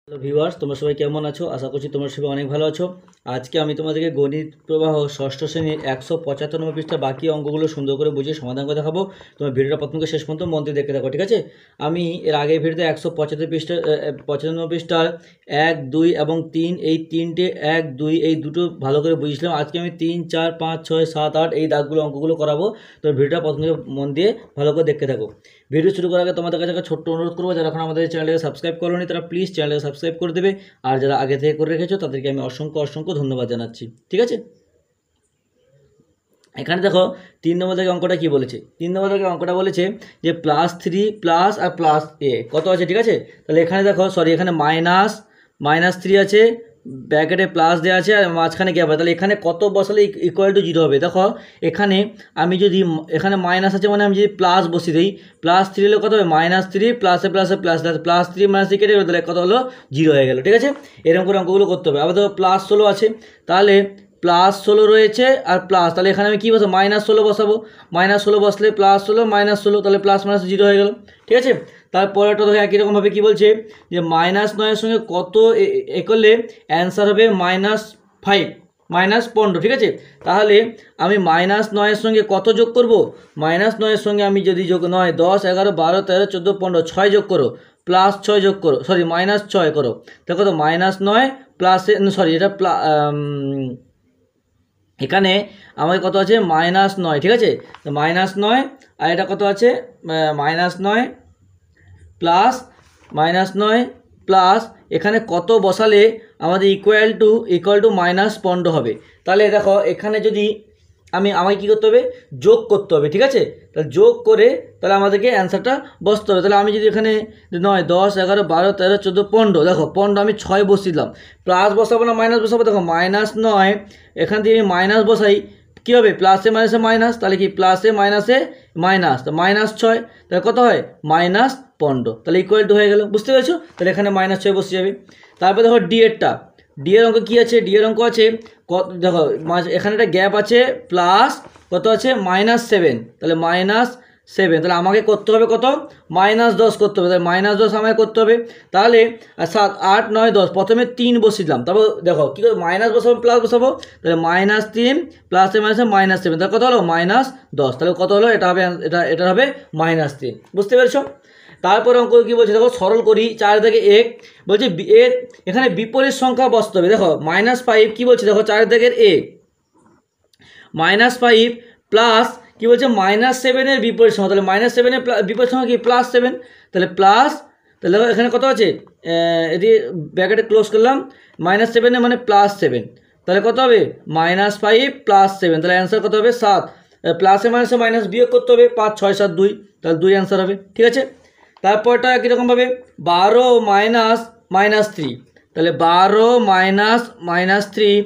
Hello viewers, তোমরা সবাই কেমন আছো? আশা করছি তোমরা সবাই অনেক ভালো আছো। আজকে আমি তোমাদেরকে গণিত প্রবাহ ষষ্ঠ শ্রেণীর 195 পৃষ্ঠা বাকি অঙ্কগুলো সুন্দর করে বুঝিয়ে সমাধান করে দেখাবো। তোমার ভিডিওটা প্রথম থেকে শেষ পর্যন্ত মন দিয়ে দেখে থাকো, ঠিক আছে? আমি এর আগের ভিডিওতে 195 পৃষ্ঠার 1, 2 এবং 3 এই তিনটে 1, 2 এই দুটো ভালো করে বুঝিয়েছিলাম। আজকে আমি 3, 4, 5, 6, 7, 8 এই দাগগুলো অঙ্কগুলো করাবো। তো ভিডিওটা প্রথম থেকে মন দিয়ে ভালো করে দেখতে থাকো। ভিডিও শুরু করার আগে তোমাদের কাছে একটা ছোট্ট অনুরোধ করবো, যারা এখন আমাদের চ্যানেলটাকে সাবস্ক্রাইব করোনি তারা প্লিজ চ্যানেলটাকে সাবস্ক্রাইব করে দেবে। আর যারা আগে থেকে করে রেখেছো তাদেরকে আমি অসংখ্য ধন্যবাদ জানাচ্ছি, ঠিক আছে? এখানে দেখো 3 নম্বর থেকে অঙ্কটা কি বলেছে। 3 নম্বর থেকে অঙ্কটা বলেছে যে +3 প্লাস আর প্লাস এ কত আছে, ঠিক আছে? তাহলে এখানে দেখো এখানে -3 আছে, ব্র্যাকেটে প্লাস দেওয়া আছে আর মাঝখানে গ্যাপ আছে। তাহলে এখানে কত বসালে ইকুয়াল টু 0 হবে? দেখো এখানে আমি যদি এখানে মাইনাস আছে মানে আমি যদি প্লাস বসিয়ে দিই, +3 হলে কত হবে? -3 প্লাসে প্লাসে প্লাস, +3 -3 কেটে গেলো, তাহলে কত হলো? 0 হয়ে গেল, ঠিক আছে? এরকম করে অঙ্কগুলো করতে হবে। আবার দেখো +16 আছে, তাহলে +16 রয়েছে আর প্লাস, তাহলে এখানে আমি কী বসাবো? -16 বসাবো। -16 বসলে +16 -16, তাহলে প্লাস মাইনাস 0 হয়ে গেল, ঠিক আছে? তারপরেটা দেখো একই রকমভাবে কী বলছে যে -9 সঙ্গে কত এ করলে অ্যান্সার হবে -5 -15, ঠিক আছে? তাহলে আমি -9 সঙ্গে কত যোগ করব? -9 সঙ্গে আমি যদি যোগ 9, 10, 11, 12, 13, 14, 15 6 যোগ করো, +6 যোগ করো, -6 করো, দেখো তো -9 প্লাসে এটা এখানে আমাদের কত আছে? -9, ঠিক আছে? তো -9 আর এটা কত আছে? -9 প্লাস -9 প্লাস এখানে কত বসালে আমাদের ইকুয়াল টু -15 হবে? তাহলে দেখো এখানে যদি আমাকে কী করতে হবে? যোগ করতে হবে, ঠিক আছে? তাহলে যোগ করে তাহলে আমাদেরকে অ্যান্সারটা বসতে হবে। তাহলে আমি যদি এখানে 9, 10, 11, 12, 13, 14, 15, দেখো 15 আমি 6 বসিয়ে দিলাম, প্লাস বসাবো না মাইনাস বসাবো? দেখো -9 এখান থেকে আমি মাইনাস বসাই, কী হবে? প্লাসে মাইনাসে মাইনাস, তাহলে কি প্লাসে মাইনাসে মাইনাস, তো -6, তাহলে কত হয়? -15, তাহলে ইকুয়াল টু হয়ে গেল, বুঝতে পেরেছো? তাহলে এখানে -6 বসে যাবে। তারপর দেখো ডি এর অঙ্ক কী আছে? ডি এর অঙ্ক আছে কত, দেখো এখানে একটা গ্যাপ আছে, প্লাস কত আছে? -7, তাহলে -7, তাহলে আমাকে করতে হবে কত? -10 করতে হবে, তাহলে -10 আমাকে করতে হবে। তাহলে 7, 8, 9, 10 প্রথমে 3 বসিয়ে দিলাম, তারপর দেখো কী করে মাইনাস বসাবো প্লাস বসাবো, তাহলে -3 প্লাসে মাইনাসে -7, তাহলে কত হলো? -10, তাহলে কত হলো? এটা হবে এটা হবে -3, বুঝতে পেরেছো? তারপর অঙ্ক কী বলছে দেখো, সরল করি 4 থেকে 1 বলছে এর এখানে বিপরীত সংখ্যা বসতে হবে। দেখো -5 কী বলছে? দেখো 4 থেকে -5 প্লাস কী বলছে? -7 বিপরীত সংখ্যা, তাহলে -7 বিপরীত সংখ্যা কি? +7, তাহলে প্লাস, তাহলে দেখো এখানে কত আছে? এদিকে ব্র্যাকেটে ক্লোজ করলাম, -7 মানে +7, তাহলে কত হবে? -5 + 7, তাহলে অ্যান্সার কত হবে? 7, প্লাসে মাইনাসে মাইনাস বিয়োগ করতে হবে, 5, 6, 7, 2, তাহলে 2 অ্যান্সার হবে, ঠিক আছে? তারপরটা কীরকমভাবে 12 -3, তাহলে 12 -3,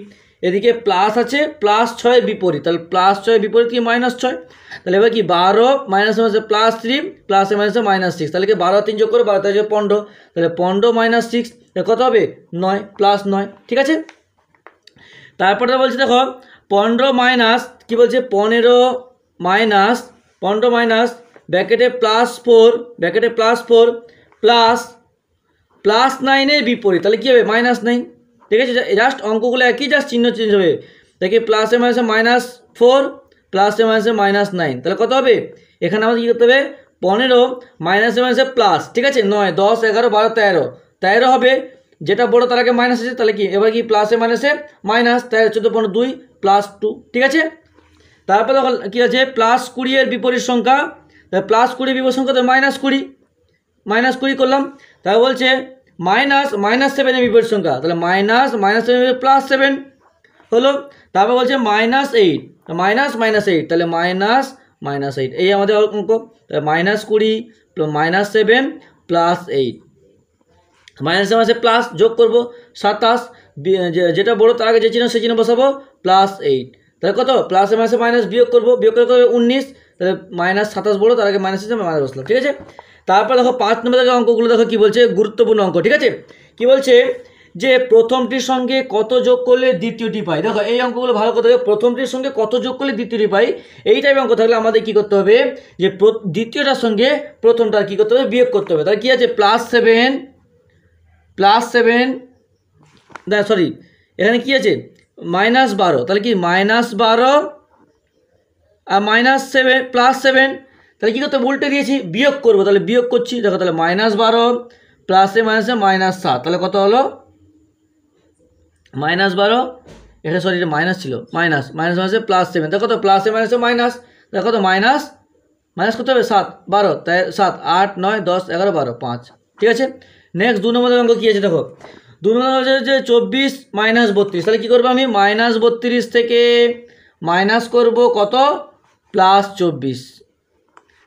এদিকে প্লাস আছে, +6 বিপরীত, তাহলে +6 বিপরীত কি? -6, তাহলে এবার কি 12 মাইনাসে মাইনাসে +3 প্লাসে মাইনাসে -6, তাহলে কি 12 3 যোগ করে 12 3 15, তাহলে 15 - 6, কত হবে? 9, +9, ঠিক আছে? তারপরে বলছে দেখো 15 মাইনাস কী বলছে? 15 মাইনাস ব্র্যাকেটে +4 +9 বিপরীত, তাহলে কী হবে? -9, ঠিক আছে? জাস্ট অঙ্কগুলো একই, জাস্ট চিহ্ন চেঞ্জ হবে। দেখি প্লাসে মাইনাসে -4 প্লাসে মাইনাসে -9, তাহলে কত হবে? এখানে আমাদের কী করতে হবে? 15 মাইনাসে মাইনাসে প্লাস, ঠিক আছে? 9, 10, 11, 12, 13 হবে, যেটা বড় তার আগে মাইনাস আছে, তাহলে কি এবার কি প্লাসে মাইনাসে মাইনাস, 13, 14, 15, 2 +2, ঠিক আছে? তারপর দেখো কী আছে? +20 এর বিপরীত সংখ্যা, তাহলে +20 বিপরীত সংখ্যা তো -20 করলাম, তাহলে বলছে -7 এর বিপরীত সংখ্যা, তাহলে -7 +7 হলো। তারপর বলছে -8 -8, তাহলে -8 এই আমাদের অঙ্ক, তাহলে -20 -7 +8, মাইনাসে মাসে প্লাস যোগ করবো 27, যেটা বড়ো তার আগে যে চিহ্ন সেই চিহ্ন বসাবো, +8, তাহলে কত? প্লাসে মাসে মাইনাস বিয়োগ করবো 19, তাহলে -27 বড়ো তার আগে মাইনাস হিসেবে মাইনাস বসলাম, ঠিক আছে? তারপর দেখো 5 নম্বর থেকে অঙ্কগুলো দেখো কী বলছে? গুরুত্বপূর্ণ অঙ্ক, ঠিক আছে? কী বলছে? যে প্রথমটির সঙ্গে কত যোগ করলে দ্বিতীয়টি পাই। দেখো এই অঙ্কগুলো ভালো করতে হবে, প্রথমটির সঙ্গে কত যোগ করলে দ্বিতীয়টি পাই, এই টাইপের অঙ্ক থাকলে আমাদের কী করতে হবে? যে দ্বিতীয়টার সঙ্গে প্রথমটার কী করতে হবে? বিয়োগ করতে হবে। তাহলে কী আছে? +7 +7 সরি এখানে কি আছে -12, তাহলে কি -12 আর -7 +7, তাহলে কী করতে উল্টে দিয়েছি, বিয়োগ করবো, তাহলে বিয়োগ করছি, দেখো তাহলে -12 প্লাসে মাইনাসে -7, তাহলে কত হলো -12, এটা সরি এটা মাইনাস ছিল, মাইনাস মাইনাসে +7, দেখো তো প্লাসে মাইনাসে মাইনাস, দেখো তো মাইনাস কত হবে 7 12, তাই 7 8 9 10 11 12 5, ঠিক আছে। নেক্সট 2 নম্বর অঙ্ক কী আছে দেখো, 2 নম্বর হচ্ছে যে 24 -32, তাহলে কী করবো আমি -32 থেকে মাইনাস করব কত +24,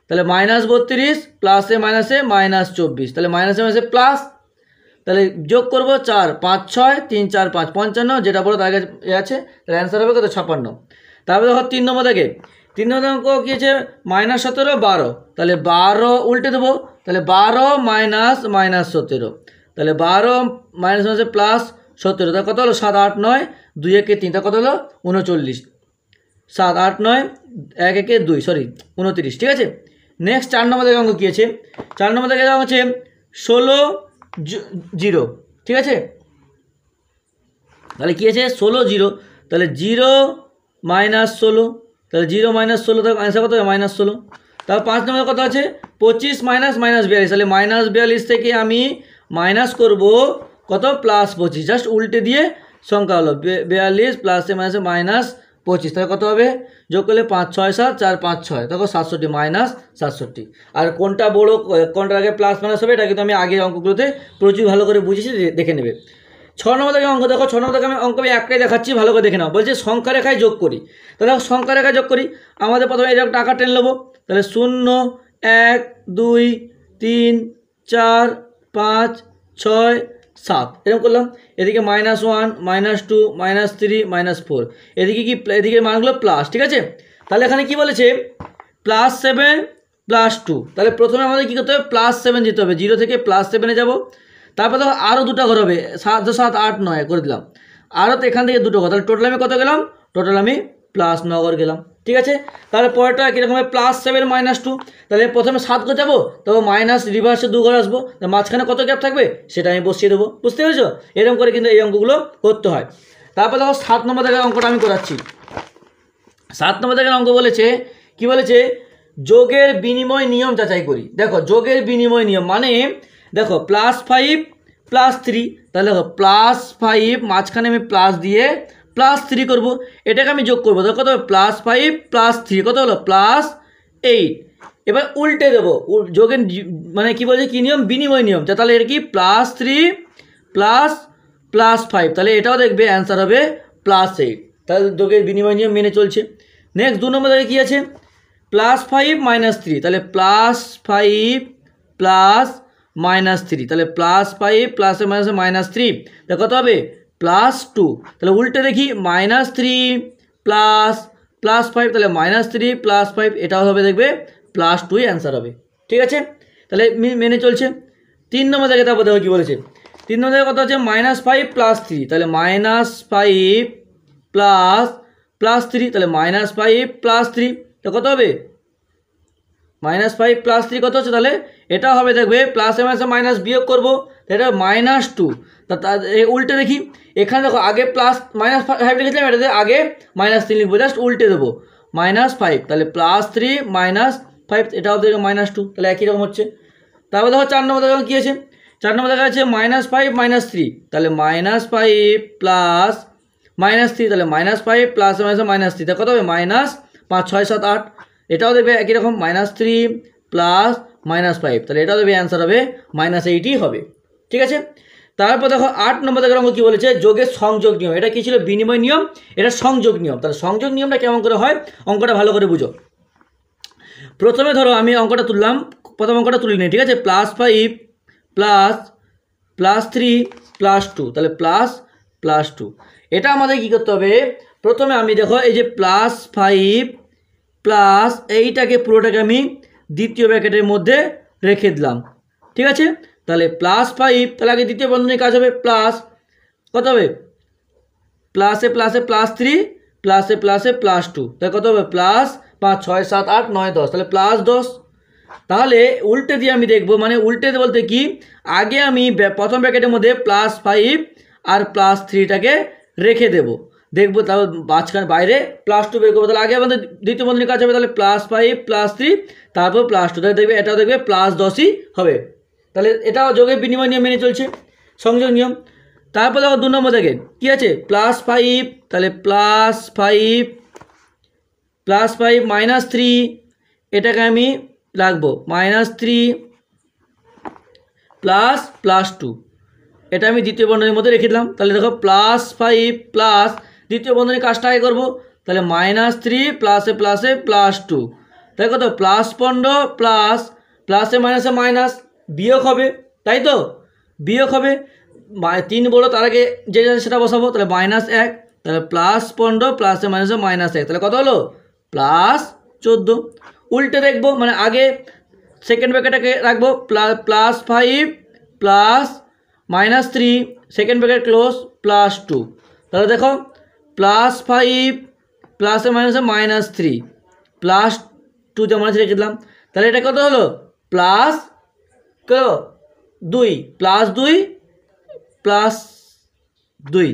তাহলে -32 প্লাসে মাইনাসে -24, তাহলে মাইনাসে মাইনাসে প্লাস, তাহলে যোগ করব 4 5 6 3 4 5 55, যেটা বলো তার কাছে আছে, তাহলে অ্যান্সার হবে কত 56। তারপরে দেখো 3 নম্বর থেকে 3 নম্বর অঙ্ক কী আছে -17 12, তাহলে 12 উল্টে দেবো, তাহলে 12 মাইনাস -17, তাহলে 12 মাইনাস মাইনাসে +17, তাহলে কত হলো 7 8 9 2 1 3, তা কত হলো 39, 7 8 9 1 1 2 সরি 29, ঠিক আছে। নেক্সট 4 নম্বর থেকে অঙ্ক কী আছে, 4 নম্বর থেকে অঙ্ক হচ্ছে 16 0, ঠিক আছে, তাহলে কী আছে 16 0, তাহলে 0 -16, তাহলে 0 -16, তাহলে অ্যান্সার কত হবে -16। তারপর 5 নম্বর কত আছে 25 -42, তাহলে -42 থেকে আমি মাইনাস করব কত +25, জাস্ট উল্টে দিয়ে সংখ্যা হলো 42 প্লাসে মাইনাসে -25, তাহলে কত হবে যোগ করলে 5 6 7 4 5 6, দেখো 67 -67। আর কোনটা বড় কোনটার আগে প্লাস মাইনাস হবে এটা কিন্তু আমি আগের অঙ্কগুলোতে প্রচুর ভালো করে বুঝেছি, দেখে নেবে। 6 নম্বর থেকে অঙ্ক দেখো, 6 নম্বর থেকে আমি অঙ্ক একটাই দেখাচ্ছি, ভালো করে দেখে নাও, বলছে সংখ্যা রেখায় যোগ করি, তাহলে সংখ্যা রেখায় যোগ করি, আমাদের প্রথমে এরকম টাকা টেনে নেবো, তাহলে 0 1 2 3 4 5 6 7 এরকম করলাম, এদিকে -1 -2 -3 -4, এদিকে কি এদিকে মানগুলো প্লাস, ঠিক আছে। তাহলে এখানে কি বলেছে +7 +2, তাহলে প্রথমে আমাদের কী করতে হবে +7 যেতে হবে, 0 থেকে +7-এ যাবো, তারপর দেখো আরও দুটো ঘর হবে 7 7 8 9 করে দিলাম, আরও তো এখান থেকে দুটো ঘর, তাহলে টোটাল আমি কত গেলাম, টোটাল আমি +9 ঘর গেলাম, ঠিক আছে। তাহলে পরেরটা কীরকম হবে +7 -2, তাহলে প্রথমে 7 করে যাবো, তারপর মাইনাস রিভার্সে 2 ঘর আসবো, মাঝখানে কত গ্যাপ থাকবে সেটা আমি বসিয়ে দেবো, বুঝতে পেরেছো, এরকম করে কিন্তু এই অঙ্কগুলো করতে হয়। তারপর দেখো 7 নম্বর থেকে অঙ্কটা আমি করাচ্ছি। 7 নম্বর থেকে অঙ্ক বলেছে কি বলেছে, যোগের বিনিময় নিয়ম যাচাই করি। দেখো যোগের বিনিময় নিয়ম মানে দেখো +5 +3, তাহলে দেখো +5 মাঝখানে আমি প্লাস দিয়ে +3 করব, এটাকে আমি যোগ করবো, দেখো কত হবে +5 +3 কত হলো +8। এবার উল্টে দেবো, যোগের মানে কি বলছে কি নিয়ম, বিনিময় নিয়ম, তাহলে এটা কি +3 +5, তাহলে এটাও দেখবে অ্যান্সার হবে +8, তাহলে যোগের বিনিময় নিয়ম মেনে চলছে। নেক্সট 2 নম্বর থেকে কী আছে +5 -3, তাহলে +5 +3, তাহলে +5 প্লাসে মাইনাসে -3, তাহলে কত হবে +2, তাহলে উল্টে দেখি -3 +5, তাহলে -3 +5, এটাও হবে দেখবে +2 অ্যান্সার হবে, ঠিক আছে, তাহলে মেনে চলছে। 3 নম্বর থেকে তারপর দেখো কী বলেছে, 3 নম্বর থেকে কত হচ্ছে -5 +3, তাহলে -5 +3, তাহলে -5 +3, তো কত হবে -5 +3 কত হচ্ছে, তাহলে এটা হবে দেখবে প্লাসে মাইনাসে মাইনাস বিয়োগ করবো, এটা -2, তা উল্টে দেখি, এখানে দেখো আগে +-5 লিখেছিলাম, এটাতে আগে -3 লিখবো, জাস্ট উল্টে দেবো -5, তাহলে +3 -5, এটাও দেখো -2, তাহলে একই রকম হচ্ছে। তারপর দেখো 4 নম্বর দেখো কী আছে, 4 নম্বর দেখা যাচ্ছে -5 -3, তাহলে -5 +-3, তাহলে -5 প্লাসে মাইনাসে -3, তা কত হবে -5 6 7 8, এটাও দেবে একই রকম -3 +-5, তাহলে এটাও দেবে অ্যান্সার হবে -8ই হবে, ঠিক আছে। তারপর দেখো 8 নম্বর দেখো অঙ্ক কী বলেছে, যোগের সংযোগ নিয়ম, এটা কী ছিল বিনিময় নিয়ম, এটা সংযোগ নিয়ম, তাহলে সংযোগ নিয়মটা কেমন করে হয় অঙ্কটা ভালো করে বুঝো। প্রথমে ধরো আমি অঙ্কটা তুললাম, প্রথম অঙ্কটা তুলি নিই, ঠিক আছে, +5 +3 +2, তাহলে +2, এটা আমাদের কী করতে হবে, প্রথমে আমি দেখো এই যে +5 প্লাস এইটাকে পুরোটাকে আমি দ্বিতীয় ব্র্যাকেটের মধ্যে রেখে দিলাম, ঠিক আছে, তাহলে +5, তাহলে আগে দ্বিতীয় বন্ধনী কাজ হবে প্লাস, কত হবে প্লাসে প্লাসে +3 প্লাসে প্লাসে +2, তাহলে কত হবে +5 6 7 8 9 10, তাহলে +10, তাহলে উল্টে দিয়ে আমি দেখব, মানে উল্টে বলতে কি, আগে আমি প্রথম ব্র্যাকেটের মধ্যে +5 আর +3টাকে রেখে দেব, দেখবো তাহলে মাঝখানে বাইরে +2 বের করবো। তাহলে আগে আমাদের দ্বিতীয় বন্ধনীর কাজ হবে, তাহলে +5 +3 তারপর +2, তাহলে দেখবে এটাও দেখবে +10ই হবে। তাহলে এটাও যোগের বিনিময় নিয়ম মেনে চলছে, সংযোগ নিয়ম। তারপর দেখো 2 নম্বর থেকে কী আছে, +5, তাহলে +5 -3 এটাকে আমি রাখবো -3 +2, এটা আমি দ্বিতীয় বন্ধনীর মধ্যে রেখে দিলাম। তাহলে দেখো +5 প্লাস দ্বিতীয় বন্ধনীর কাজটা আগে করবো, তাহলে -3 প্লাসে +2, তাই কত +15 প্লাস প্লাসে মাইনাসে মাইনাস বিয়োগ হবে, তাই তো বিয়োগ হবে 3 বলো, তার আগে যে সেটা বসাবো, তাহলে -1, তাহলে +15 প্লাসে মাইনাসে -1, তাহলে কত হলো +14। উল্টে দেখবো, মানে আগে সেকেন্ড ব্র্যাকেটটাকে রাখবো +5 প্লাস -3 সেকেন্ড ব্র্যাকেট ক্লোজ +2, তাহলে দেখো +5 প্লাসে মাইনাসে -3 +2 যেমন আছে রেখে দিলাম। তাহলে এটা কত হলো +2 +2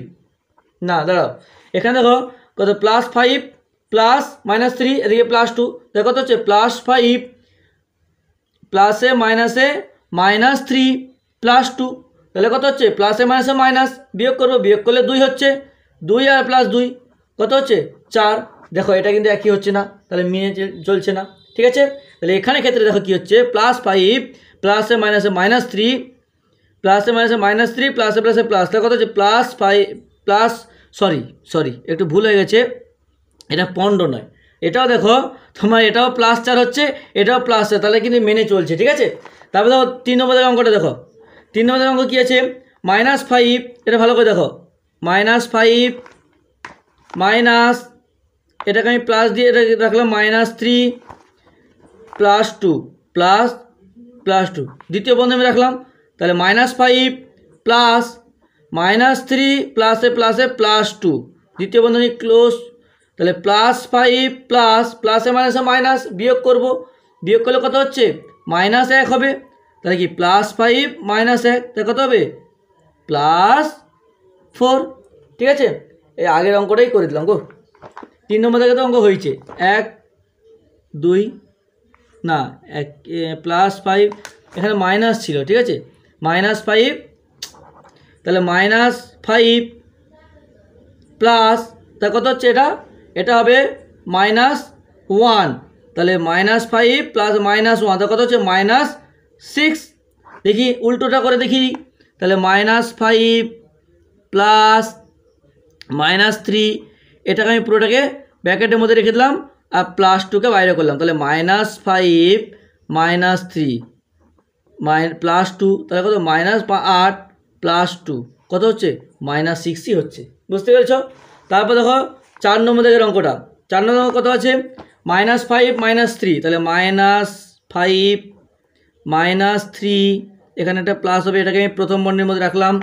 না দাঁড়াও, এখানে দেখো কত +5 প্লাস -3 এদিকে +2, দেখো কত হচ্ছে +5 প্লাসে মাইনাসে -3 +2, তাহলে কত হচ্ছে প্লাসে মাইনাসে মাইনাস বিয়োগ করবো, বিয়োগ করলে 2 হচ্ছে, 2 আর +2 কত হচ্ছে 4। দেখো এটা কিন্তু একই হচ্ছে না, তাহলে মিলে চলছে না, ঠিক আছে। তাহলে এখানে ক্ষেত্রে দেখো কী হচ্ছে, +5 প্লাসে মাইনাসে -3 প্লাসে মাইনাসে -3 প্লাসে প্লাসে প্লাস, তাহলে কত হচ্ছে +5 প্লাস সরি একটু ভুল হয়ে গেছে, এটা 15 নয়, এটাও দেখো তোমার এটাও +4 হচ্ছে, এটাও +4, তাহলে কিন্তু মেনে চলছে, ঠিক আছে। তারপরে দেখো 3 নম্বরের অঙ্কটা দেখো, 3 নম্বরের অঙ্ক কী আছে, -5, এটা ভালো করে দেখো, -5 মাইনাস এটাকে আমি প্লাস দিয়ে এটা রাখলাম -3 +2 +2 দ্বিতীয় বন্ধনী রাখলাম, তাহলে -5 প্লাস -3 প্লাসে +2 দ্বিতীয় বন্ধনী ক্লোজ, তাহলে +5 প্লাস প্লাসে মাইনাসে মাইনাস বিয়োগ করব, বিয়োগ করলে কত হচ্ছে -1 হবে, তাহলে কি +5 -1 তাহলে কত হবে +4, ঠিক আছে। এই আগের অঙ্কটাই করে দিলাম গো। 3 নম্বর থেকে তো অঙ্ক হয়েছে 1 2 না +5, এখানে মাইনাস ছিল, ঠিক আছে, -5, তাহলে -5 প্লাস তা কত হচ্ছে, এটা হবে -1, তাহলে -5 প্লাস -1 তা কত হচ্ছে -6। দেখি উল্টোটা করে দেখি, তাহলে -5 প্লাস -3 এটাকে আমি পুরোটাকে ব্র্যাকেটের মধ্যে রেখে দিলাম আর +2কে বাইরে করলাম, তাহলে -5 -3 +2, তাহলে কত -8 +2 কত হচ্ছে -6ই হচ্ছে, বুঝতে পেরেছ। তারপর দেখো 4 নম্বর থেকে অঙ্কটা, 4 নম্বর কত আছে, -5 -3, তাহলে -5 -3 এখানে একটা প্লাস হবে, এটাকে আমি প্রথম বর্ণের মধ্যে রাখলাম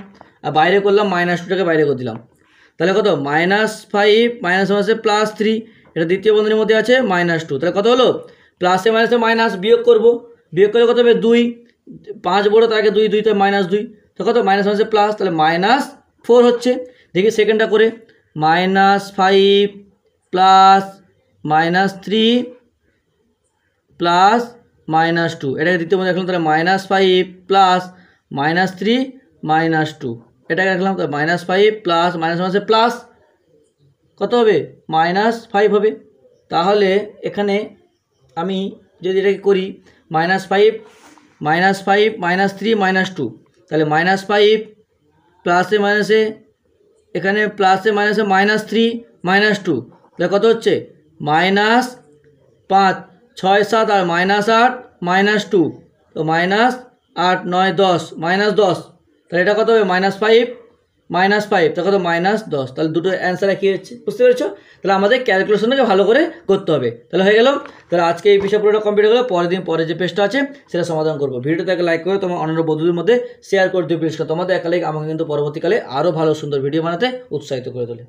আর বাইরে করলাম -2টাকে বাইরে করে দিলাম, তাহলে কত -5 মাইনাসে +3, এটা দ্বিতীয় বন্ধনীর মধ্যে আছে -2, তাহলে কত হলো প্লাসে মাইনাসে মাইনাস বিয়োগ করব, বিয়োগ করলে কত হবে 2, 5 বড় তার আগে 2 2 তাই -2, তো কত মাইনাসে প্লাস, তাহলে -4 হচ্ছে। দেখি সেকেন্ডটা করে, -5 প্লাস -3 প্লাস -2 এটাকে দ্বিতীয় মধ্যে রাখলাম, তাহলে -5 প্লাস -3 -2 এটাকে রাখলাম, তাহলে -5 প্লাস মাইনাসে প্লাস কত হবে -5 হবে। তাহলে এখানে আমি যদি এটাকে করি -5 -3 -2, তাহলে -5 প্লাসে মাইনাসে এখানে প্লাসে মাইনাসে -3 -2, তাহলে কত হচ্ছে -5 6 7 আর -8 -2, তো -8 9 10 -10, তাহলে এটা কত হবে -5 তাহলে কত -10, তাহলে দুটো অ্যান্সার একই হচ্ছে, বুঝতে পেরেছো। তাহলে আমাদের ক্যালকুলেশনটাকে ভালো করে করতে হবে, তাহলে হয়ে গেল। তাহলে আজকে এই বিষয় পুরোটা কমপ্লিট হয়ে গেলো, পরের দিন পরে যে পেজটা আছে সেটা সমাধান করবো। ভিডিওটাকে লাইক করে তোমার অন্যান্য বন্ধুদের মধ্যে শেয়ার করে দিও প্লিজ, তোমাদের একটা লাইক আমাকে কিন্তু পরবর্তীকালে আরও ভালো সুন্দর ভিডিও বানাতে উৎসাহিত করে তোলে।